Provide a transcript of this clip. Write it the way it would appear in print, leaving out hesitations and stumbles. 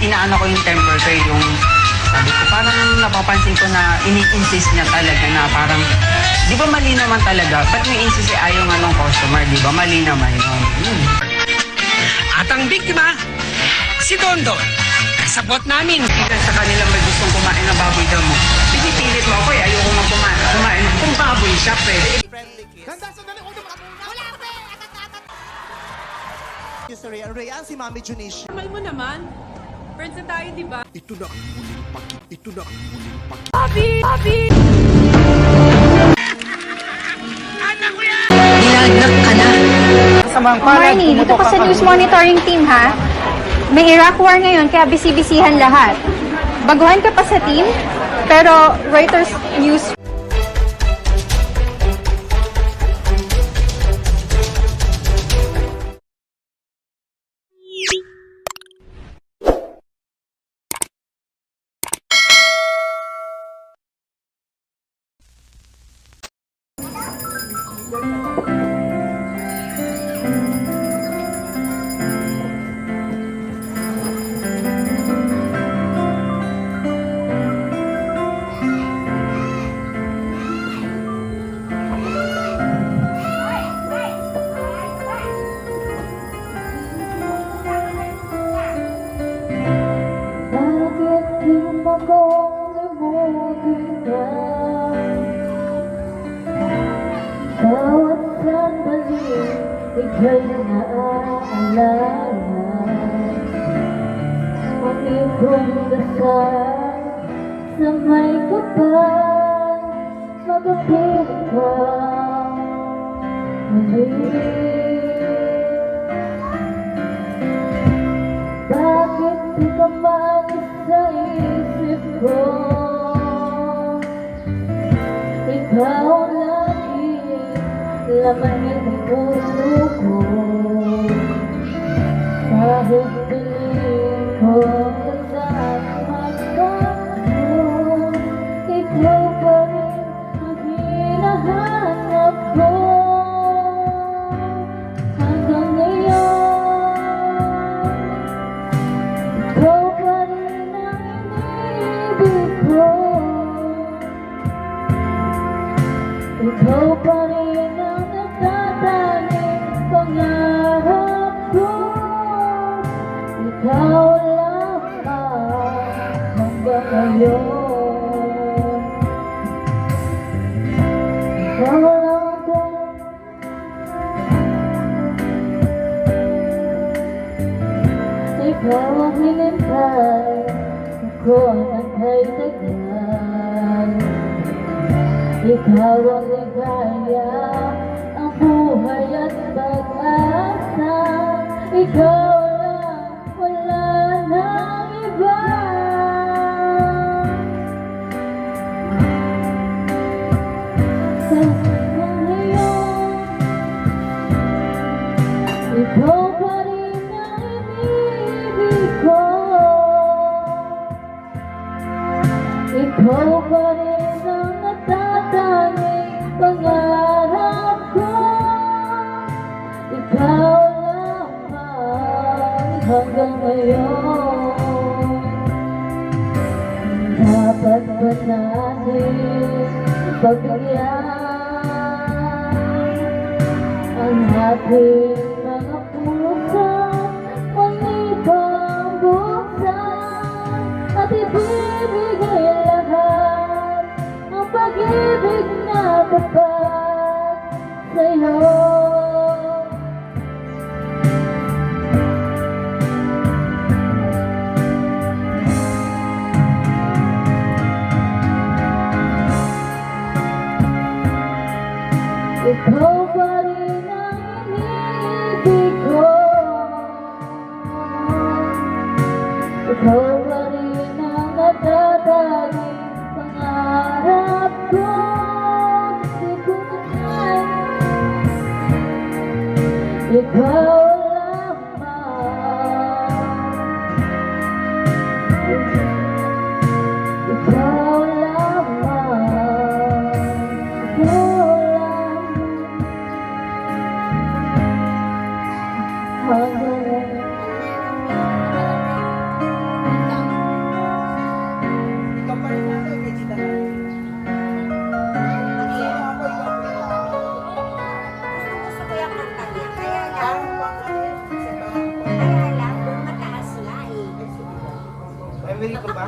inaano ko yung temper ko, yung sabi ko, parang napapansin ko na ini-insist niya talaga na parang, di ba mali naman talaga? Ba't may insist ayaw nga ng customer, di ba? Mali naman yun. At ang biktima, si Dondon. Kasabot namin. Kasi sa kanila may gustong kumain ng baboy daw mo. Pinipilit mo ako eh, ayoko nga kumain. Kung baboy siya, pwede. Ganda, sandali, uno mo muna. Wala, pre! Sa Rayan, si Mami Junicia. Mahal mo naman. Friends na tayo, di ba? Ito na ang muling paki. Ito na ang muling paki. Bobby! Bobby! Nilagnak ka na. Marnie, dito ka sa news monitoring team, ha? May Iraq war ngayon, kaya busy-busyhan lahat. Baguhan ka pa sa team, pero Reuters News ika'y naaalala. Pag-ikong dasal sa may kapal, magapit ka muli. Bakit di ka maalis sa isip ko? Ikaw lagi laman ng puso ko. Kahit piling ko kasama ka mo, ikaw pa rin ang hinahanap ko. Hanggang ngayon, ikaw pa rin ang iniibig ko. Ikaw pa rin ang nagtataning pangarap ko. Ikaw lamang hanggang ngayon. Ikaw lamang. Ikaw ang hinintay, ako ang nagkay-tagal. Ikaw ang ligaya, ang buhay at pag-asa. Ikaw lang, wala nang iba. Sa ngayon, ikaw pa rin ang inibig ko. Ikaw pa rin ang natatanging pangarap ko. Ikaw lamang hanggang ngayon. Dapat ba natin pagbigyan ang ating mga puso, manipang buksan at ibibigay lahat ang pag-ibig na tapat sa'yo. Ikaw pa rin ang inibig ko. Ikaw pa rin ang natatanging pangarap ko. Di ko na kaya. Ikaw lamang. Ikaw lamang. Ikaw hanggang Emery ko ba?